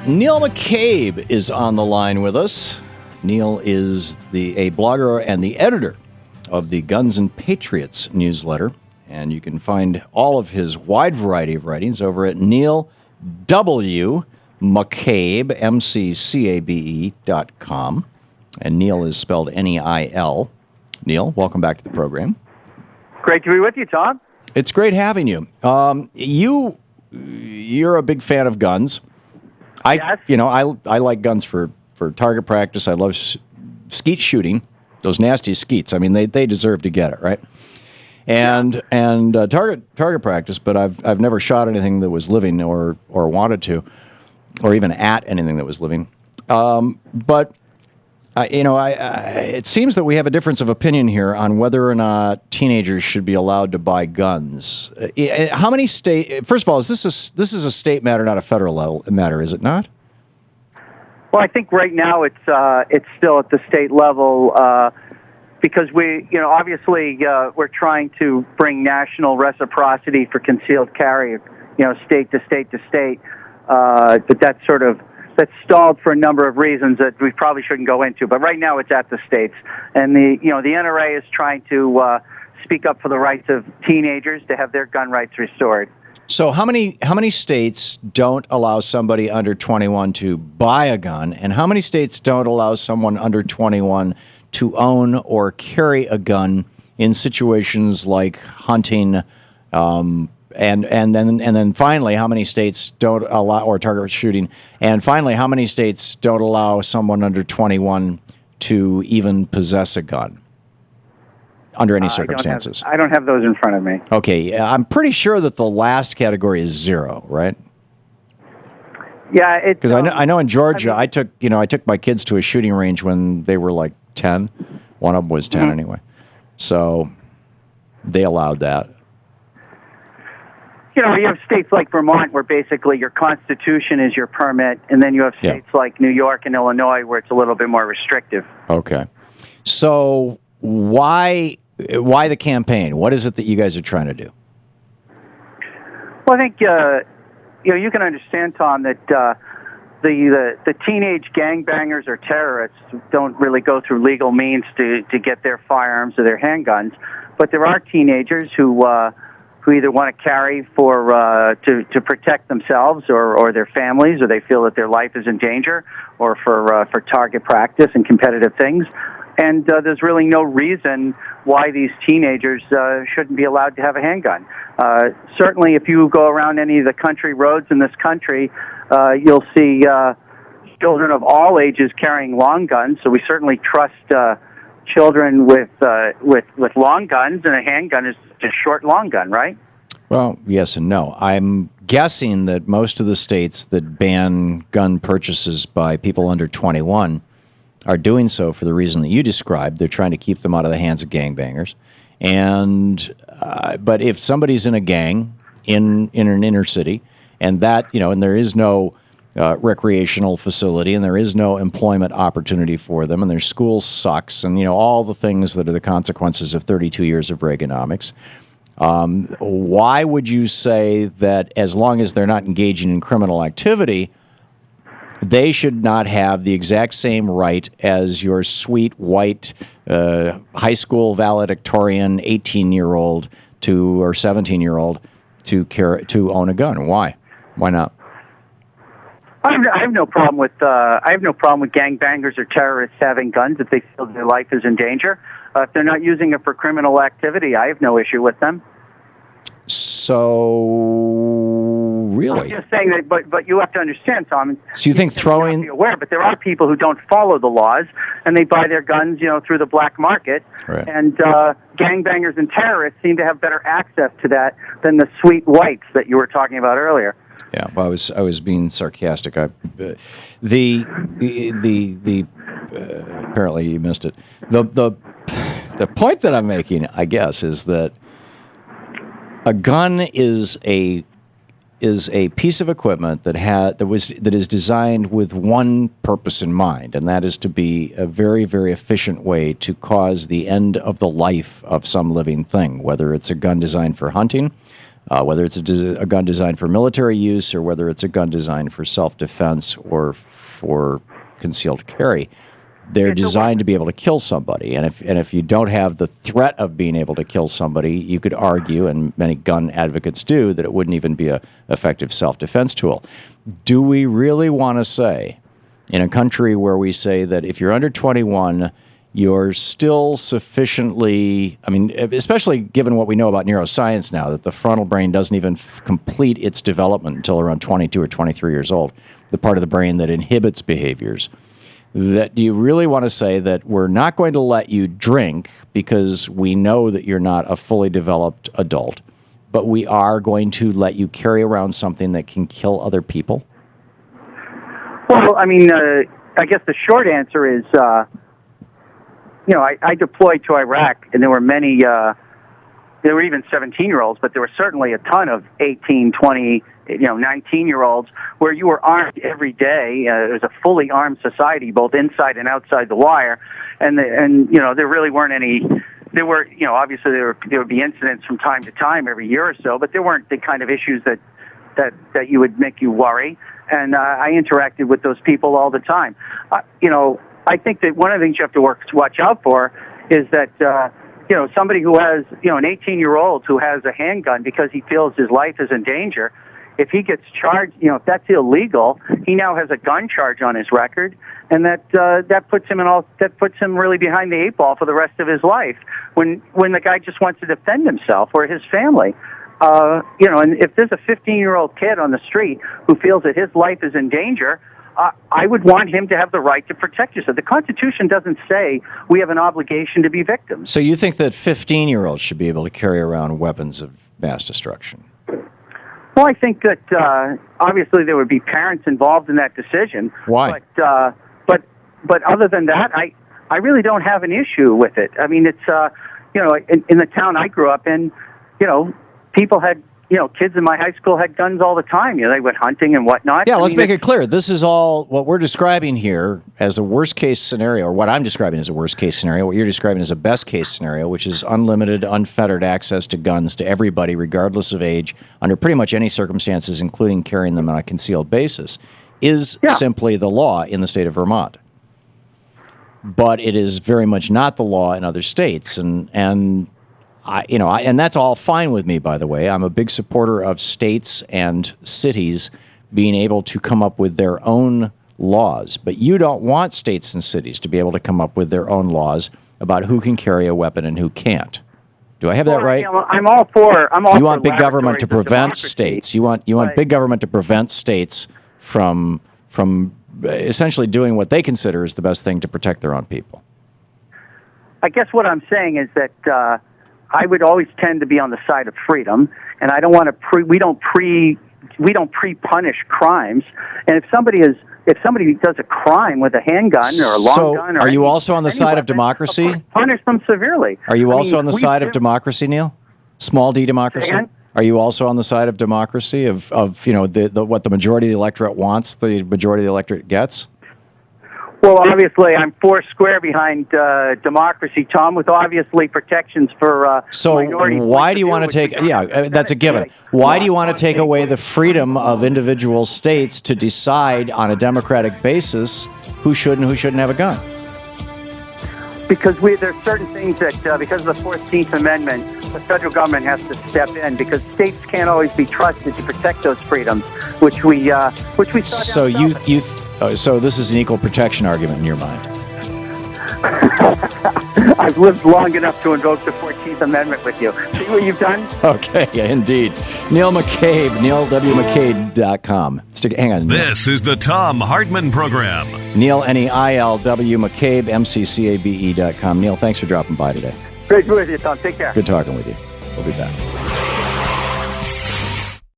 Neil McCabe is on the line with us. Neil is a blogger and the editor of the Guns and Patriots newsletter, and you can find all of his wide variety of writings over at Neil W. McCabe, MCCABE.com. And Neil is spelled N-E-I-L. Neil, welcome back to the program. Great to be with you, Tom. It's great having you. You're a big fan of guns. Yes. I like guns for target practice. I love skeet shooting. Those nasty skeets. I mean, they deserve to get it, right? And target practice. But I've never shot anything that was living or wanted to, or even at anything that was living. It seems that we have a difference of opinion here on whether or not teenagers should be allowed to buy guns. How many state? First of all, this is a state matter, not a federal level matter, is it not? Well, I think right now it's still at the state level because obviously we're trying to bring national reciprocity for concealed carry, state to state to state, but that's stalled for a number of reasons that we probably shouldn't go into. But right now it's at the states, and the NRA is trying to speak up for the rights of teenagers to have their gun rights restored. So how many states don't allow somebody under 21 to buy a gun, and how many states don't allow someone under 21 to own or carry a gun in situations like hunting? And then finally, how many states don't allow, or target shooting? And finally, how many states don't allow someone under 21 to even possess a gun under any circumstances? I don't have those in front of me. Okay, I'm pretty sure that the last category is 0, right? Yeah, because I know in Georgia, I took my kids to a shooting range when they were like 10. One of them was 10 anyway, so they allowed that. You have states like Vermont where basically your constitution is your permit, and then you have states like New York and Illinois where it's a little bit more restrictive. Okay. So why the campaign? What is it that you guys are trying to do? Well, I think you can understand, Tom, that the teenage gangbangers or terrorists don't really go through legal means to get their firearms or their handguns, but there are teenagers who either want to carry to protect themselves or their families, or they feel that their life is in danger, or for target practice and competitive things. And there's really no reason why these teenagers shouldn't be allowed to have a handgun. Certainly, if you go around any of the country roads in this country, you'll see children of all ages carrying long guns. So we certainly trust children with long guns, and a handgun is a short long gun, right? Well, yes and no. I'm guessing that most of the states that ban gun purchases by people under 21 are doing so for the reason that you described. They're trying to keep them out of the hands of gangbangers. And but if somebody's in a gang in an inner city, and that and there is no recreational facility, and there is no employment opportunity for them, and their school sucks, and all the things that are the consequences of 32 years of Reaganomics. Why would you say that as long as they're not engaging in criminal activity, they should not have the exact same right as your sweet white high school valedictorian 18-year-old or 17-year-old to own a gun? Why not? I have no problem with gangbangers or terrorists having guns if they feel their life is in danger. If they're not using it for criminal activity, I have no issue with them. So, really? I'm just saying that, but you have to understand, Tom. So you think throwing... Be aware, but there are people who don't follow the laws, and they buy their guns, through the black market. Right. And gangbangers and terrorists seem to have better access to that than the sweet whites that you were talking about earlier. Yeah, well, I was being sarcastic. Apparently you missed it. The point that I'm making, I guess, is that a gun is a piece of equipment that is designed with one purpose in mind, and that is to be a very, very efficient way to cause the end of the life of some living thing, whether it's a gun designed for hunting, whether it's a gun designed for military use or whether it's a gun designed for self-defense or for concealed carry. They're designed to be able to kill somebody, and if you don't have the threat of being able to kill somebody, you could argue, and many gun advocates do, that it wouldn't even be an effective self-defense tool. Do we really want to say, in a country where we say that if you're under 21, you're still sufficiently, I mean, especially given what we know about neuroscience now, that the frontal brain doesn't even complete its development until around 22 or 23 years old, the part of the brain that inhibits behaviors. That do you really want to say that we're not going to let you drink because we know that you're not a fully developed adult, but we are going to let you carry around something that can kill other people? Well, I mean, I guess the short answer is, I deployed to Iraq, and there were many, there were even 17-year-olds, but there were certainly a ton of 18, 20, 19-year-olds where you were armed every day. It was a fully armed society, both inside and outside the wire, and there really weren't any. There were, obviously there would be incidents from time to time every year or so, but there weren't the kind of issues that you would make you worry. And I interacted with those people all the time. I think that one of the things you have to watch out for is that somebody who has an 18-year-old who has a handgun because he feels his life is in danger. If he gets charged, if that's illegal, he now has a gun charge on his record, and that puts him really behind the eight ball for the rest of his life. When the guy just wants to defend himself or his family, and if there's a 15-year-old kid on the street who feels that his life is in danger, I would want him to have the right to protect yourself. The Constitution doesn't say we have an obligation to be victims. So you think that 15-year-olds should be able to carry around weapons of mass destruction? Well, I think that obviously there would be parents involved in that decision. Why? But other than that, I really don't have an issue with it. I mean, it's in the town I grew up in, people had. Kids in my high school had guns all the time. They went hunting and whatnot. Yeah, let's make it clear. This is all what we're describing here as a worst-case scenario, or what I'm describing as a worst-case scenario, what you're describing as a best-case scenario, which is unlimited, unfettered access to guns to everybody, regardless of age, under pretty much any circumstances, including carrying them on a concealed basis, is simply the law in the state of Vermont. But it is very much not the law in other states, and that's all fine with me, by the way. I'm a big supporter of states and cities being able to come up with their own laws. But you don't want states and cities to be able to come up with their own laws about who can carry a weapon and who can't. Do I have that right? I'm all for. You want big government to prevent states. You want big government to prevent states from essentially doing what they consider is the best thing to protect their own people. I guess what I'm saying is that. I would always tend to be on the side of freedom, and I don't want to we don't pre-punish crimes. And if somebody does a crime with a handgun or a long gun, are you also on the side of democracy? Punish them severely. Are you also on the side of democracy, Neil? Small d democracy. Are you also on the side of democracy of what the majority of the electorate wants, the majority of the electorate gets? Well, obviously, I'm four square behind democracy, Tom, with obviously protections for minority. So why do you want to take? Yeah, that's a given. Why do you want to take away the freedom of individual states to decide on a democratic basis who should and who shouldn't have a gun? Because there's certain things that, because of the 14th Amendment, the federal government has to step in because states can't always be trusted to protect those freedoms, which we saw. So this is an equal protection argument in your mind? I've lived long enough to invoke the 14th Amendment with you. See what you've done? Okay, yeah, indeed. Neil McCabe, NeilWMcCabe.com. Hang on. This is the Thom Hartmann Program. Neil, Neilw McCabe, MCCABE.com. Neil, thanks for dropping by today. Great to be with you, Tom. Take care. Good talking with you. We'll be back.